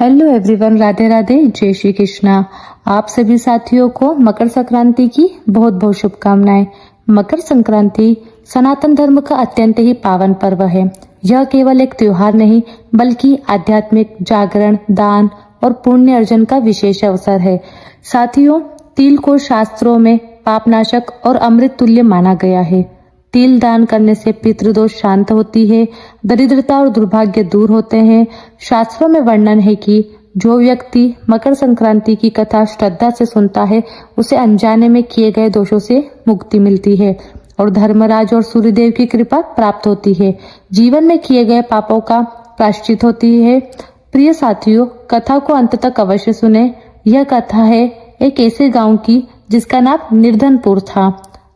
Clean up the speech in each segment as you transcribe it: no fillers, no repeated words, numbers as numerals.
Hello everyone, Radhe Radhe, जय श्री कृष्णा। आप सभी साथियों को मकर संक्रांति की बहुत बहुत शुभकामनाएं। मकर संक्रांति सनातन धर्म का अत्यंत ही पावन पर्व है। यह केवल एक त्योहार नहीं बल्कि आध्यात्मिक जागरण, दान और पुण्य अर्जन का विशेष अवसर है। साथियों, तिल को शास्त्रों में पापनाशक और अमृत तुल्य माना गया है। तिल दान करने से पितृदोष शांत होती है, दरिद्रता और दुर्भाग्य दूर होते हैं। शास्त्रों में वर्णन है कि जो व्यक्ति मकर संक्रांति की कथा श्रद्धा से सुनता है उसे अनजाने में किए गए दोषों से मुक्ति मिलती है और धर्मराज और सूर्यदेव की कृपा प्राप्त होती है। जीवन में किए गए पापों का प्रायश्चित होती है। प्रिय साथियों, कथा को अंत तक अवश्य सुने। यह कथा है एक ऐसे गांव की जिसका नाम निर्धनपुर था।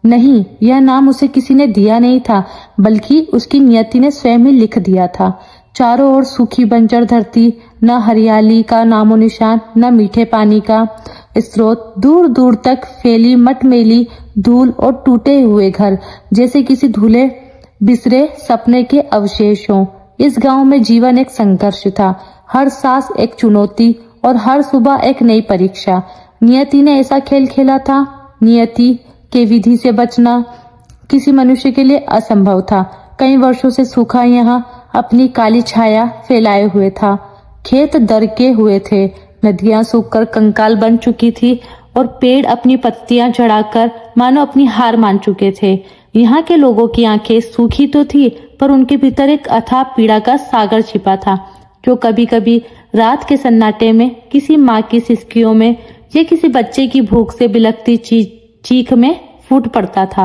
नहीं, यह नाम उसे किसी ने दिया नहीं था बल्कि उसकी नियति ने स्वयं ही लिख दिया था। चारों ओर सूखी बंजर धरती, न हरियाली का नामो निशान, न मीठे पानी का स्रोत, दूर दूर तक फैली मटमेली धूल और टूटे हुए घर जैसे किसी धुले बिसरे सपने के अवशेष हों। इस गांव में जीवन एक संघर्ष था, हर सांस एक चुनौती और हर सुबह एक नई परीक्षा। नियति ने ऐसा खेल खेला था। नियति के विधि से बचना किसी मनुष्य के लिए असंभव था। कई वर्षों से सूखा यहाँ अपनी काली छाया फैलाए हुए था। खेत दरके हुए थे, नदियां सूखकर कंकाल बन चुकी थी और पेड़ अपनी पत्तियां झड़ाकर मानो अपनी हार मान चुके थे। यहाँ के लोगों की आंखें सूखी तो थी पर उनके भीतर एक अथाह पीड़ा का सागर छिपा था, जो कभी कभी रात के सन्नाटे में किसी माँ की सिसकियों में या किसी बच्चे की भूख से बिलखती चीख में फूट पड़ता था।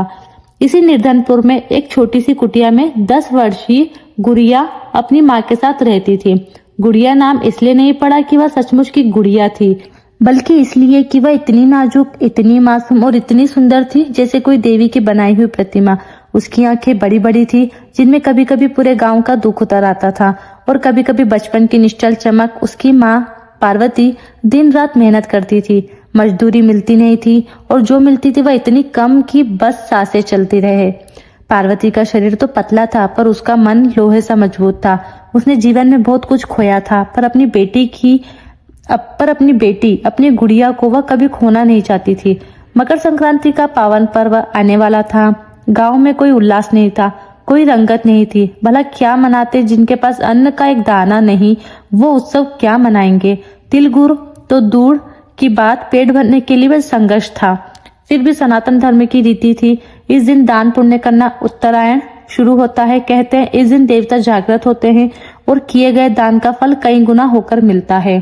इसी निर्धनपुर में एक छोटी सी कुटिया में 10 वर्षीय गुड़िया अपनी माँ के साथ रहती थी। गुड़िया नाम इसलिए नहीं पड़ा कि वह सचमुच की गुड़िया थी, बल्कि इसलिए कि वह इतनी नाजुक, इतनी मासूम और इतनी सुंदर थी जैसे कोई देवी की बनाई हुई प्रतिमा। उसकी आंखें बड़ी बड़ी थी जिनमें कभी कभी पूरे गांव का दुख उतर आता था और कभी कभी बचपन की निश्चल चमक। उसकी माँ पार्वती दिन रात मेहनत करती थी। मजदूरी मिलती नहीं थी और जो मिलती थी वह इतनी कम कि बस सांसें चलती रहे। पार्वती का शरीर तो पतला था पर उसका मन लोहे सा मजबूत था। उसने जीवन में बहुत कुछ खोया था पर अपनी बेटी अपनी गुड़िया को वह कभी खोना नहीं चाहती थी। मकर संक्रांति का पावन पर्व आने वाला था। गांव में कोई उल्लास नहीं था, कोई रंगत नहीं थी। भला क्या मनाते जिनके पास अन्न का एक दाना नहीं, वो उत्सव क्या मनाएंगे। तिल गुड़ तो दूर की बात, पेट भरने के लिए वह संघर्ष था। फिर भी सनातन धर्म की रीति थी, इस दिन दान पुण्य करना। उत्तरायण शुरू होता है। कहते हैं इस दिन देवता जागृत होते हैं और किए गए दान का फल कई गुना होकर मिलता है।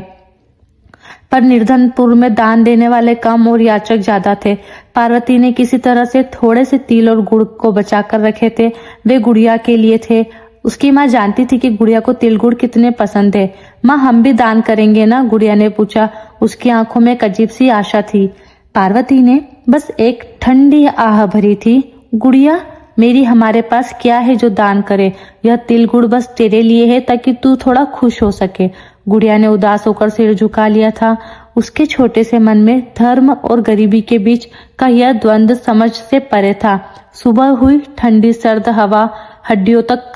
पर निर्धनपुर में दान देने वाले कम और याचक ज्यादा थे। पार्वती ने किसी तरह से थोड़े से तिल और गुड़ को बचा कर रखे थे। वे गुड़िया के लिए थे। उसकी माँ जानती थी कि गुड़िया को तिल गुड़ कितने पसंद है। माँ, हम भी दान करेंगे ना? गुड़िया ने पूछा। उसकी आंखों में एक अजीब सी आशा थी। पार्वती ने बस एक ठंडी आह भरी थी। गुड़िया मेरी, हमारे पास क्या है जो दान करे? यह तिल गुड़ बस तेरे लिए है ताकि तू थोड़ा खुश हो सके। गुड़िया ने उदास होकर सिर झुका लिया था। उसके छोटे से मन में धर्म और गरीबी के बीच का यह द्वंद्व समझ से परे था। सुबह हुई ठंडी सर्द हवा हड्डियों तक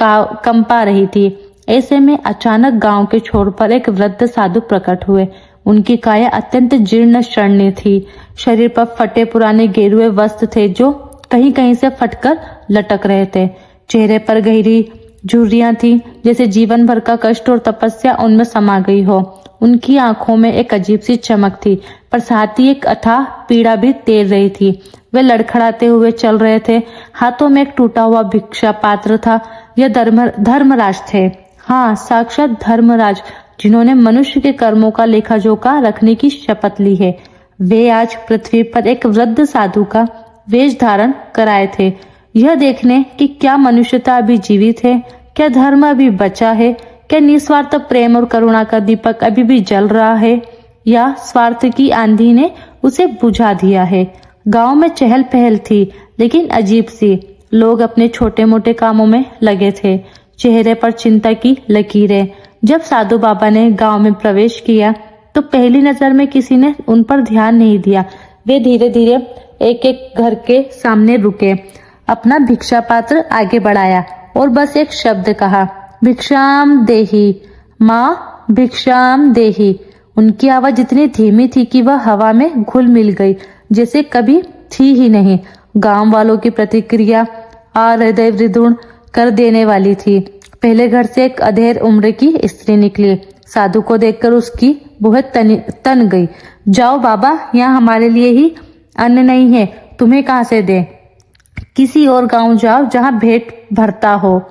कंपा रही थी। ऐसे में अचानक गांव के छोर पर एक वृद्ध साधु प्रकट हुए। उनकी काया अत्यंत जीर्ण शरीर थी। शरीर पर फटे पुराने गेरुए वस्त्र थे जो कहीं कहीं से फटकर लटक रहे थे। चेहरे पर गहरी झुर्रियां थी, जैसे जीवन भर का कष्ट और तपस्या उनमें समा गई हो। उनकी आंखों में एक अजीब सी चमक थी पर साथ ही एक अथाह पीड़ा भी तैर रही थी। वे लड़खड़ाते हुए चल रहे थे। हाथों में एक टूटा हुआ भिक्षा पात्र था। यह धर्मराज थे। हाँ, साक्षात धर्मराज, जिन्होंने मनुष्य के कर्मों का लेखा जोखा रखने की शपथ ली है। वे आज पृथ्वी पर एक वृद्ध साधु का वेश धारण कराए थे, यह देखने कि क्या मनुष्यता अभी जीवित है, क्या धर्म अभी बचा है, क्या निस्वार्थ प्रेम और करुणा का दीपक अभी भी जल रहा है या स्वार्थ की आंधी ने उसे बुझा दिया है। गांव में चहल पहल थी लेकिन अजीब सी। लोग अपने छोटे मोटे कामों में लगे थे, चेहरे पर चिंता की लकीरें। जब साधु बाबा ने गांव में प्रवेश किया तो पहली नजर में किसी ने उन पर ध्यान नहीं दिया। वे धीरे धीरे एक एक घर के सामने रुके, अपना भिक्षा पात्र आगे बढ़ाया और बस एक शब्द कहा, भिक्षाम देही। माँ, भिक्षाम देही। उनकी आवाज इतनी धीमी थी कि वह हवा में घुल मिल गई, जैसे कभी थी ही नहीं। गांव वालों की प्रतिक्रिया हृदय विदीर्ण कर देने वाली थी। पहले घर से एक अधेड़ उम्र की स्त्री निकली। साधु को देखकर उसकी बहुत तन गई। जाओ बाबा, यहाँ हमारे लिए ही अन्न नहीं है, तुम्हें कहाँ से दे? किसी और गांव जाओ जहाँ भेंट भरता हो।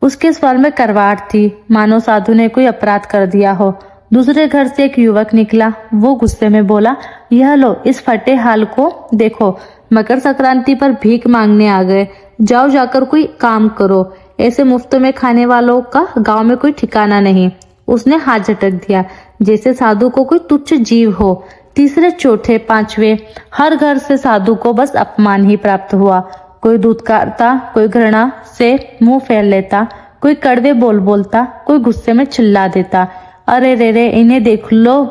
उसके स्वर में करवाहट थी, मानो साधु ने कोई अपराध कर दिया हो। दूसरे घर से एक युवक निकला। वो गुस्से में बोला, यह लो, इस फटे हाल को देखो, मकर संक्रांति पर भीख मांगने आ गए। जाओ, जाकर कोई काम करो। ऐसे मुफ्त में खाने वालों का गांव में कोई ठिकाना नहीं। उसने हाथ झटक दिया, जैसे साधु को कोई तुच्छ जीव हो। तीसरे, चौथे, पांचवे, हर घर से साधु को बस अपमान ही प्राप्त हुआ। कोई धुतकारता, कोई घृणा से मुंह फेर लेता, कोई कड़वे बोल बोलता, कोई गुस्से में चिल्ला देता, अरे रे रे, इन्हें देख लो,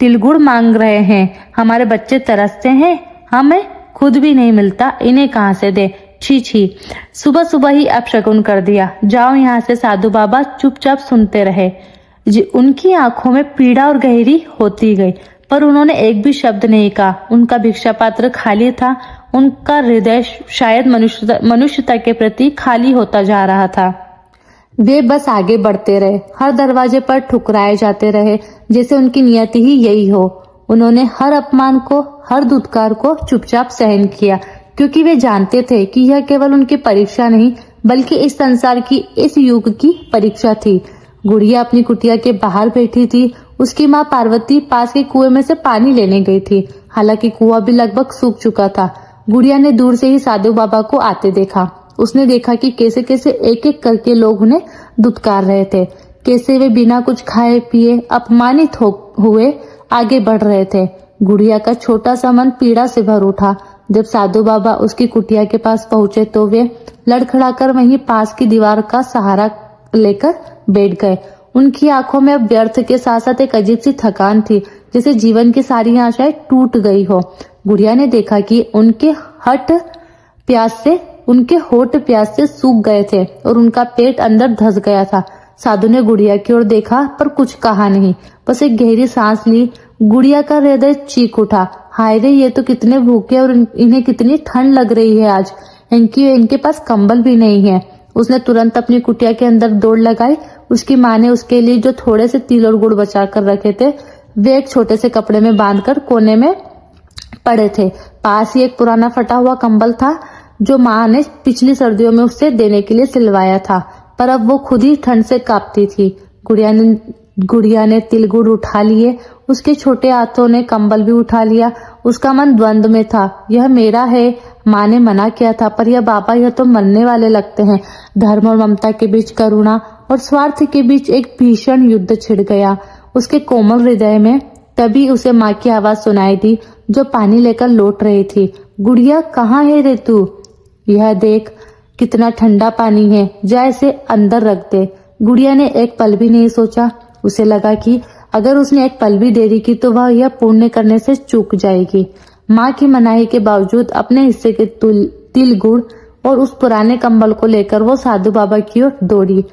तिलगुड़ मांग रहे हैं, हमारे बच्चे तरसते हैं, हमें खुद भी नहीं मिलता, इन्हें कहाँ से दे? छी छी, सुबह सुबह ही अपशकुन कर दिया। जाओ यहाँ से। साधु बाबा चुपचाप सुनते रहे। उनकी आंखों में पीड़ा और गहरी होती गई, पर उन्होंने एक भी शब्द नहीं कहा। उनका भिक्षा पात्र खाली था। उनका हृदय शायद मनुष्यता के प्रति खाली होता जा रहा था। वे बस आगे बढ़ते रहे, हर दरवाजे पर ठुकराए जाते रहे, जैसे उनकी नियति ही यही हो। उन्होंने हर अपमान को, हर दुत्कार को चुपचाप सहन किया, क्योंकि वे जानते थे कि यह केवल उनकी परीक्षा नहीं, बल्कि इस संसार की, इस युग की परीक्षा थी। गुड़िया अपनी कुटिया के बाहर बैठी थी। उसकी माँ पार्वती पास के कुएं में से पानी लेने गई थी। हालांकि कुआं भी लगभग सूख चुका था। गुड़िया ने दूर से ही साधु बाबा को आते देखा। उसने देखा कि कैसे कैसे एक एक करके लोग उन्हें दुत्कार रहे थे, कैसे वे बिना कुछ खाए पिए अपमानित हुए आगे बढ़ रहे थे। गुड़िया का छोटा सा मन पीड़ा से भर उठा। जब साधु बाबा उसकी कुटिया के पास पहुंचे तो वे लड़खड़ाकर वहीं पास की दीवार का सहारा लेकर बैठ गए। उनकी आंखों में अब व्यर्थ के साथ साथ एक अजीब सी थकान थी, जैसे जीवन की सारी आशाएं टूट गई हो। गुड़िया ने देखा कि उनके होठ प्यास से सूख गए थे और उनका पेट अंदर धंस गया था। साधु ने गुड़िया की ओर देखा पर कुछ कहा नहीं, बस एक गहरी सांस ली। गुड़िया का हृदय चीख उठा, हाय रे, ये तो कितने भूखे और इन्हें कितनी ठंड लग रही है आज। इनके पास कंबल भी नहीं है। उसने तुरंत अपनी कुटिया के अंदर दौड़ लगाई। उसकी माँ ने उसके लिए जो थोड़े से तिल और गुड़ बचा कर रखे थे, वे एक छोटे से कपड़े में बांधकर कोने में पड़े थे। पास ही एक पुराना फटा हुआ कंबल था जो माँ ने पिछली सर्दियों में उससे देने के लिए सिलवाया था, पर अब वो खुद ही ठंड से कांपती थी। गुड़िया ने तिल गुड़ उठा लिए। उसके छोटे हाथों ने कंबल भी उठा लिया। उसका मन द्वंद में था। यह मेरा है, माँ ने मना किया था, पर यह बाबा, यह तो मरने वाले लगते हैं। धर्म और ममता के बीच करुणा और स्वार्थ के बीच एक भीषण युद्ध छिड़ गया उसके कोमल हृदय में। तभी उसे माँ की आवाज सुनाई दी, जो पानी लेकर लौट रही थी। गुड़िया, कहाँ है रे तू? यह देख, कितना ठंडा पानी है, जा इसे अंदर रख दे। गुड़िया ने एक पल भी नहीं सोचा। उसे लगा कि अगर उसने एक पल भी देरी की तो वह यह पुण्य करने से चूक जाएगी। माँ की मनाही के बावजूद अपने हिस्से के तिल गुड़ और उस पुराने कंबल को लेकर वो साधु बाबा की ओर दौड़ी।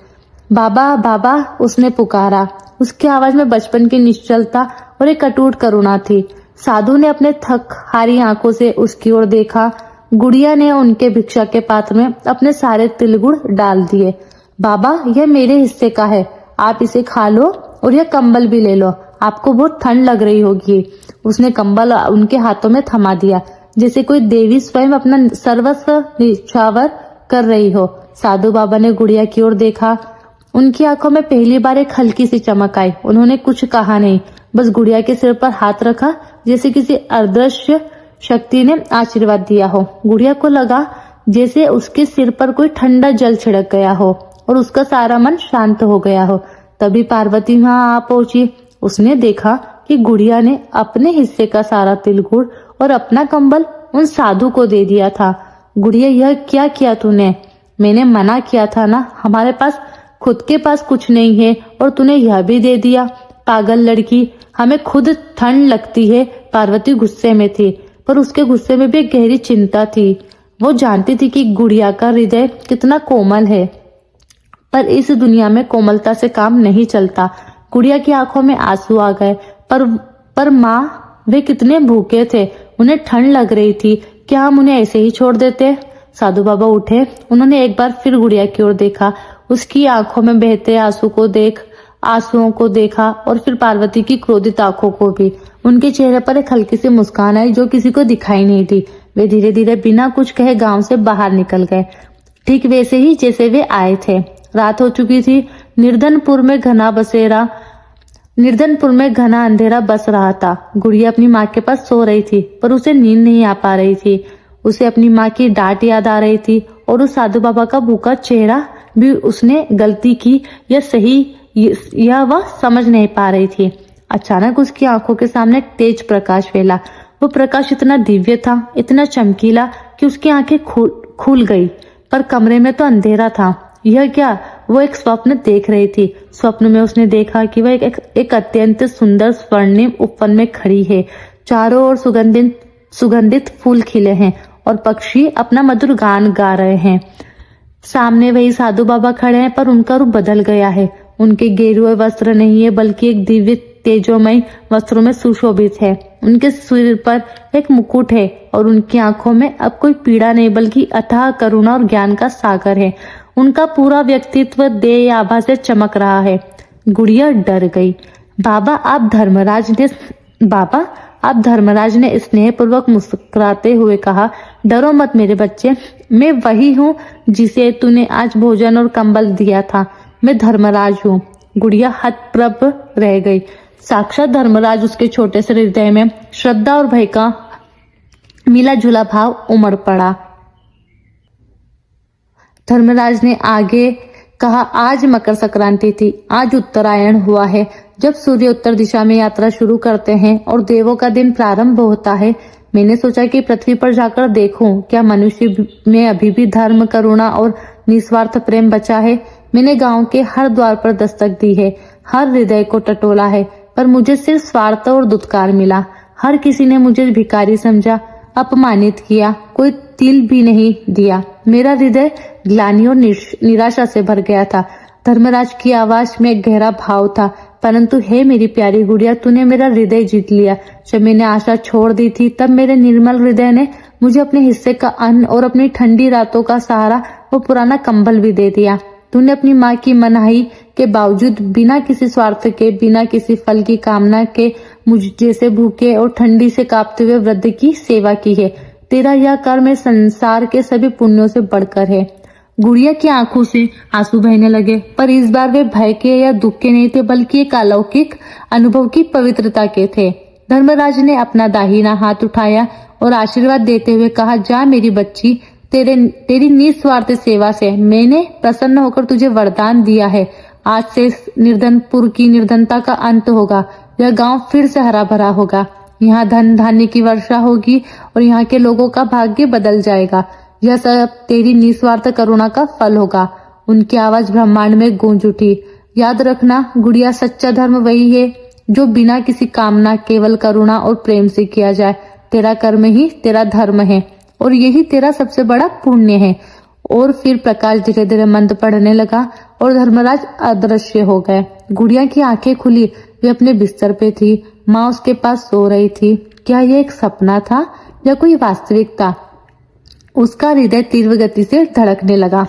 बाबा, बाबा, उसने पुकारा। उसकी आवाज में बचपन की निश्चलता और एक अटूट करुणा थी। साधु ने अपने थक हारी आंखों से उसकी ओर देखा। गुड़िया ने उनके भिक्षा के पात्र में अपने सारे तिल गुड़ डाल दिए। बाबा, यह मेरे हिस्से का है, आप इसे खा लो और यह कंबल भी ले लो, आपको बहुत ठंड लग रही होगी। उसने कंबल उनके हाथों में थमा दिया, जैसे कोई देवी स्वयं अपना सर्वस्व निछावर कर रही हो। साधु बाबा ने गुड़िया की ओर देखा। उनकी आंखों में पहली बार एक हल्की सी चमक आई। उन्होंने कुछ कहा नहीं, बस गुड़िया के सिर पर हाथ रखा, जैसे किसी अदृश्य शक्ति ने आशीर्वाद दिया हो। गुड़िया को लगा जैसे उसके सिर पर कोई ठंडा जल छिड़क गया हो और उसका सारा मन शांत हो गया हो। तभी पार्वती वहां आ पहुंची। उसने देखा कि गुड़िया ने अपने हिस्से का सारा तिल गुड़ और अपना कंबल उन साधु को दे दिया था। गुड़िया, यह क्या किया तूने? मैंने मना किया था ना, हमारे पास खुद के पास कुछ नहीं है और तूने यह भी दे दिया। पागल लड़की, हमें खुद ठंड लगती है। पार्वती गुस्से में थी, पर उसके गुस्से में भी एक गहरी चिंता थी। वो जानती थी कि गुड़िया का हृदय कितना कोमल है, पर इस दुनिया में कोमलता से काम नहीं चलता। गुड़िया की आंखों में आंसू आ गए। पर माँ, वे कितने भूखे थे, उन्हें ठंड लग रही थी, क्या हम उन्हें ऐसे ही छोड़ देते? साधु बाबा उठे, उन्होंने एक बार फिर गुड़िया की ओर देखा, उसकी आंखों में बहते आंसुओं को देखा और फिर पार्वती की क्रोधित आंखों को भी। उनके चेहरे पर एक हल्की सी मुस्कान आई जो किसी को दिखाई नहीं दी। वे धीरे धीरे बिना कुछ कहे गांव से बाहर निकल गए, ठीक वैसे ही जैसे वे आए थे। रात हो चुकी थी। निर्धनपुर में घना अंधेरा बस रहा था। गुड़िया अपनी माँ के पास सो रही थी, पर उसे नींद नहीं आ पा रही थी। उसे अपनी माँ की डांट याद आ रही थी और उस साधु बाबा का भूखा चेहरा भी। उसने गलती की या सही, यह वह समझ नहीं पा रही थी। अचानक उसकी आंखों के सामने तेज प्रकाश फैला। वो प्रकाश इतना दिव्य था, इतना चमकीला कि उसकी आंखें खुल गई, पर कमरे में तो अंधेरा था। यह क्या? वो एक स्वप्न देख रही थी। स्वप्न में उसने देखा कि वह एक अत्यंत सुंदर स्वर्णिम उपवन में खड़ी है। चारों ओर सुगंधित फूल खिले हैं और पक्षी अपना मधुर गान गा रहे हैं। सामने वही साधु बाबा खड़े हैं, पर उनका रूप बदल गया है। उनके गेरुए वस्त्र नहीं है, बल्कि एक दिव्य तेजोमय वस्त्रों में सुशोभित है। उनके सिर पर एक मुकुट है और उनकी आंखों में अब कोई पीड़ा नहीं, बल्कि अथाह करुणा और ज्ञान का सागर है। उनका पूरा व्यक्तित्व देय आभा से चमक रहा है। गुड़िया डर गई। बाबा, आप धर्मराज ने स्नेहपूर्वक मुस्कुराते हुए कहा, डरो मत मेरे बच्चे, मैं वही हूँ जिसे तूने आज भोजन और कंबल दिया था। मैं धर्मराज हूँ। गुड़िया हतप्रभ रह गई। साक्षात धर्मराज। उसके छोटे से हृदय में श्रद्धा और भय का मिला जुला भाव उमड़ पड़ा। धर्मराज ने आगे कहा, आज मकर संक्रांति थी, आज उत्तरायण हुआ है। जब सूर्य उत्तर दिशा में यात्रा शुरू करते हैं और देवों का दिन प्रारंभ होता है, मैंने सोचा कि पृथ्वी पर जाकर देखूं क्या मनुष्य में अभी भी धर्म, करुणा और निस्वार्थ प्रेम बचा है। मैंने गांव के हर द्वार पर दस्तक दी है, हर हृदय को टटोला है, पर मुझे सिर्फ स्वार्थ और दुत्कार मिला। हर किसी ने मुझे भिखारी समझा, अपमानित किया, कोई तिल भी नहीं दिया। मेरा हृदय ग्लानि और निराशा से भर गया था। धर्मराज की आवाज में गहरा भाव था, परंतु हे मेरी प्यारी गुड़िया, तूने मेरा हृदय जीत लिया। जब मैंने आशा छोड़ दी थी, तब मेरे निर्मल हृदय ने मुझे अपने हिस्से का अन्न और अपनी ठंडी रातों का सहारा, वो पुराना कंबल भी दे दिया। तूने अपनी माँ की मनाही के बावजूद बिना किसी स्वार्थ के, बिना किसी फल की कामना के मुझ जैसे भूखे और ठंडी से कांपते हुए वृद्ध की सेवा की है। तेरा यह कर्म संसार के सभी पुण्यों से बढ़कर है। गुड़िया की आंखों से आंसू बहने लगे, पर इस बार वे भय के या दुख के नहीं थे, बल्कि एक अलौकिक अनुभव की पवित्रता के थे। धर्मराज ने अपना दाहिना हाथ उठाया और आशीर्वाद देते हुए कहा, जा मेरी बच्ची, तेरी निस्वार्थ सेवा से मैंने प्रसन्न होकर तुझे वरदान दिया है। आज से निर्धनपुर की निर्धनता का अंत होगा। यह गांव फिर से हरा भरा होगा। यहाँ धन धान्य की वर्षा होगी और यहाँ के लोगों का भाग्य बदल जाएगा। यह सब तेरी निस्वार्थ करुणा का फल होगा। उनकी आवाज ब्रह्मांड में गूंज उठी। याद रखना गुड़िया, सच्चा धर्म वही है जो बिना किसी कामना, केवल करुणा और प्रेम से किया जाए। तेरा कर्म ही तेरा धर्म है और यही तेरा सबसे बड़ा पुण्य है। और फिर प्रकाश धीरे धीरे मंद पड़ने लगा और धर्मराज अदृश्य हो गए। गुड़िया की आंखें खुली। वे अपने बिस्तर पे थी। माँ उसके पास सो रही थी। क्या यह एक सपना था या कोई वास्तविकता? उसका हृदय तीव्र गति से धड़कने लगा।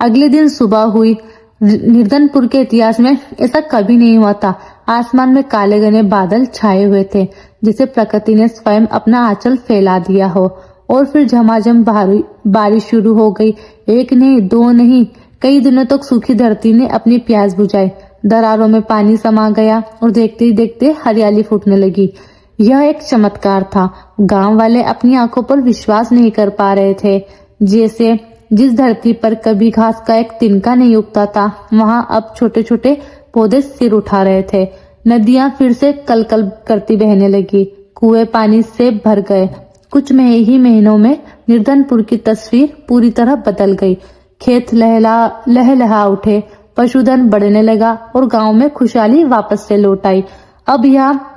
अगले दिन सुबह हुई। निर्धनपुर के इतिहास में ऐसा कभी नहीं हुआ था। आसमान में काले घने बादल छाए हुए थे, जिसे प्रकृति ने स्वयं अपना आंचल फैला दिया हो। और फिर झमाझम बारिश शुरू हो गई। एक नहीं, दो नहीं, कई दिनों तक सूखी धरती ने अपनी प्यास बुझाई। दरारों में पानी समा गया और देखते ही देखते हरियाली फूटने लगी। यह एक चमत्कार था। गांव वाले अपनी आंखों पर विश्वास नहीं कर पा रहे थे। जैसे जिस धरती पर कभी घास का एक तिनका नहीं उगता था, वहां अब छोटे छोटे पौधे सिर उठा रहे थे। नदियां फिर से कलकल करती बहने लगी। कुएं पानी से भर गए। कुछ ही महीनों में निर्धनपुर की तस्वीर पूरी तरह बदल गई। खेत लहलहा उठे, पशुधन बढ़ने लगा और गांव में खुशहाली वापस से लौट आई। अब यहाँ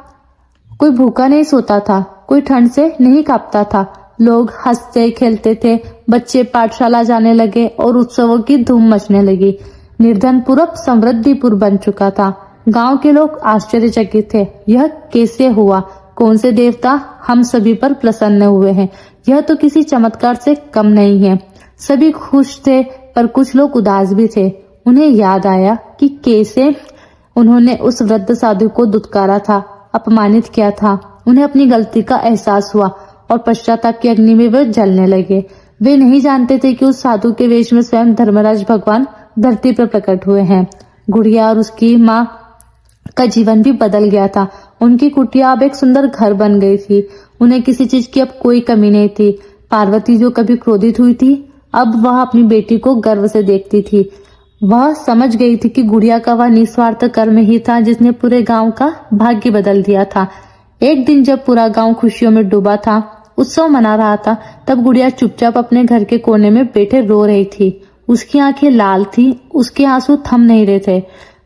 कोई भूखा नहीं सोता था, कोई ठंड से नहीं कांपता था। लोग हंसते खेलते थे, बच्चे पाठशाला जाने लगे और उत्सवों की धूम मचने लगी। निर्धनपुर अब समृद्धिपुर बन चुका था। गांव के लोग आश्चर्यचकित थे। यह कैसे हुआ? कौन से देवता हम सभी पर प्रसन्न हुए हैं? यह तो किसी चमत्कार से कम नहीं है। सभी खुश थे, पर कुछ लोग उदास भी थे। उन्हें याद आया कि कैसे उन्होंने उस वृद्ध साधु को दुत्कारा था, अपमानित किया था। उन्हें अपनी गलती का एहसास हुआ और पश्चाताप की अग्नि में वे जलने लगे। वे नहीं जानते थे कि उस साधु के वेश में स्वयं धर्मराज भगवान धरती पर प्रकट हुए हैं। गुड़िया और उसकी माँ का जीवन भी बदल गया था। उनकी कुटिया अब एक सुंदर घर बन गई थी। उन्हें किसी चीज की अब कोई कमी नहीं थी। पार्वती जो कभी क्रोधित हुई थी, अब वह अपनी बेटी को गर्व से देखती थी। वह समझ गई थी कि गुड़िया का वह निस्वार्थ कर्म ही था जिसने पूरे गांव का भाग्य बदल दिया था। एक दिन जब पूरा गांव खुशियों में डूबा था, उत्सव मना रहा था, तब गुड़िया चुपचाप अपने घर के कोने में बैठे रो रही थी। उसकी आंखें लाल थी, उसके आंसू थम नहीं रहे थे।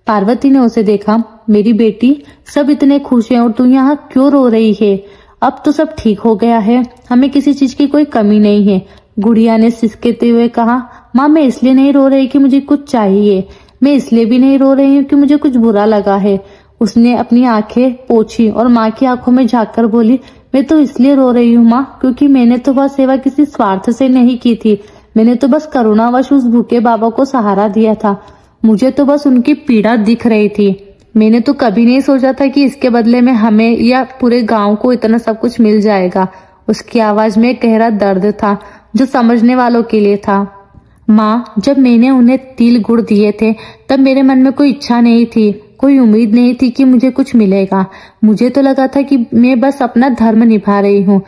पार्वती ने उसे देखा। मेरी बेटी, सब इतने खुश हैं और तू यहाँ क्यों रो रही है? अब तो सब ठीक हो गया है, हमें किसी चीज की कोई कमी नहीं है। गुड़िया ने सिसकते हुए कहा, माँ मैं इसलिए नहीं रो रही कि मुझे कुछ चाहिए, मैं इसलिए भी नहीं रो रही हूँ कि मुझे कुछ बुरा लगा है। उसने अपनी आंखें पोंछी और माँ की आंखों में झांककर बोली, मैं तो इसलिए रो रही हूँ माँ, क्योंकि मैंने तो वह सेवा किसी स्वार्थ से नहीं की थी। मैंने तो बस करुणावश उस भूखे बाबा को सहारा दिया था। मुझे तो बस उनकी पीड़ा दिख रही थी। मैंने तो कभी नहीं सोचा था कि इसके बदले में हमें या पूरे गांव को इतना सब कुछ मिल जाएगा। उसकी आवाज में गहरा दर्द था जो समझने वालों के लिए था। माँ, जब मैंने उन्हें तिल गुड़ दिए थे तब मेरे मन में कोई इच्छा नहीं थी, कोई उम्मीद नहीं थी कि मुझे कुछ मिलेगा। मुझे तो लगा था कि मैं बस अपना धर्म निभा रही हूँ।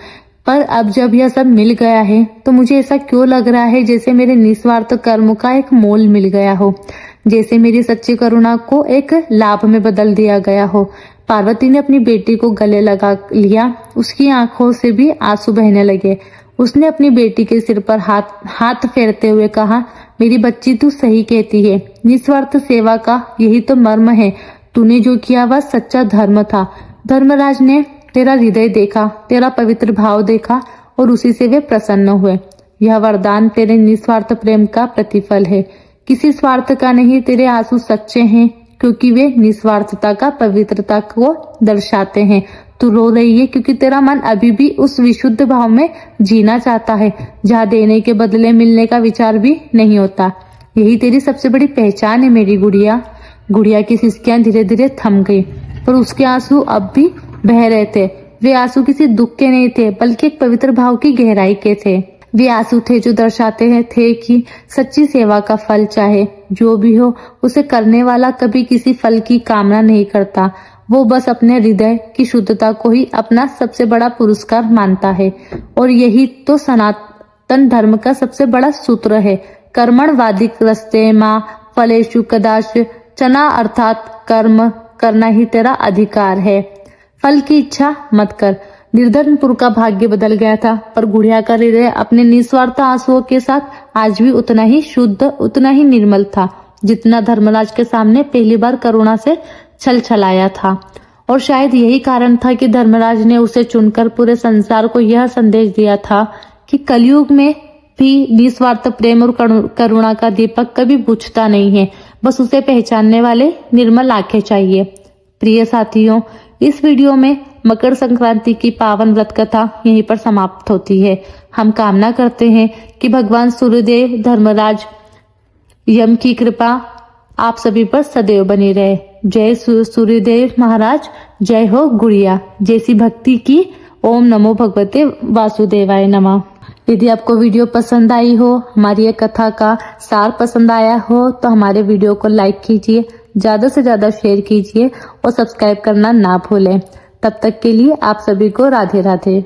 पर अब जब यह सब मिल गया है तो मुझे ऐसा क्यों लग रहा है जैसे मेरे निस्वार्थ कर्म का एक मोल मिल गया हो, जैसे मेरी सच्ची करुणा को एक लाभ में बदल दिया गया हो। पार्वती ने अपनी बेटी को गले लगा लिया। उसकी आंखों से भी आंसू बहने लगे। उसने अपनी बेटी के सिर पर हाथ फेरते हुए कहा, मेरी बच्ची तू सही कहती है, निस्वार्थ सेवा का यही तो मर्म है। तूने जो किया वह सच्चा धर्म था। धर्मराज ने तेरा हृदय देखा, तेरा पवित्र भाव देखा और उसी से वे प्रसन्न हुए। यह वरदान तेरे निस्वार्थ प्रेम का प्रतिफल है। किसी स्वार्थ का नहीं, तेरे आंसू सच्चे हैं क्योंकि वे निस्वार्थता का पवित्रता को दर्शाते हैं। तू रो रही है क्योंकि तेरा मन अभी भी उस विशुद्ध भाव में जीना चाहता है जहाँ देने के बदले मिलने का विचार भी नहीं होता। यही तेरी सबसे बड़ी पहचान है मेरी गुड़िया। गुड़िया की सिसकियां धीरे धीरे थम गई, पर उसके आंसू अब भी बह रहे थे। वे आंसू किसी दुख के नहीं थे, बल्कि एक पवित्र भाव की गहराई के थे। वे आंसू थे जो दर्शाते थे कि सच्ची सेवा का फल चाहे जो भी हो, उसे करने वाला कभी किसी फल की कामना नहीं करता। वो बस अपने हृदय की शुद्धता को ही अपना सबसे बड़ा पुरस्कार मानता है। और यही तो सनातन धर्म का सबसे बड़ा सूत्र है। कर्मणवादिक रस्ते माँ फलेषु कदाचन, अर्थात कर्म करना ही तेरा अधिकार है, फल की इच्छा मत कर। निर्धनपुर का भाग्य बदल गया था, पर गुड़िया का हृदय अपने निस्वार्थ आंसुओं के साथ आज भी उतना ही शुद्ध, उतना ही निर्मल था जितना धर्मराज के सामने पहली बार करुणा से छलछलाया था। और शायद यही कारण था कि धर्मराज ने उसे चुनकर पूरे संसार को यह संदेश दिया था कि कलयुग में भी निस्वार्थ प्रेम और करुणा का दीपक कभी बुझता नहीं है, बस उसे पहचानने वाले निर्मल आंखें चाहिए। प्रिय साथियों, इस वीडियो में मकर संक्रांति की पावन व्रत कथा यहीं पर समाप्त होती है। हम कामना करते हैं कि भगवान सूर्यदेव, धर्मराज, यम की कृपा आप सभी पर सदैव बनी रहे। जय सूर्यदेव महाराज, जय हो गुड़िया। जैसी भक्ति की। ओम नमो भगवते वासुदेवाय नमः। यदि आपको वीडियो पसंद आई हो, हमारी ये कथा का सार पसंद आया हो, तो हमारे वीडियो को लाइक कीजिए, ज्यादा से ज्यादा शेयर कीजिए और सब्सक्राइब करना ना भूलें। तब तक के लिए आप सभी को राधे राधे।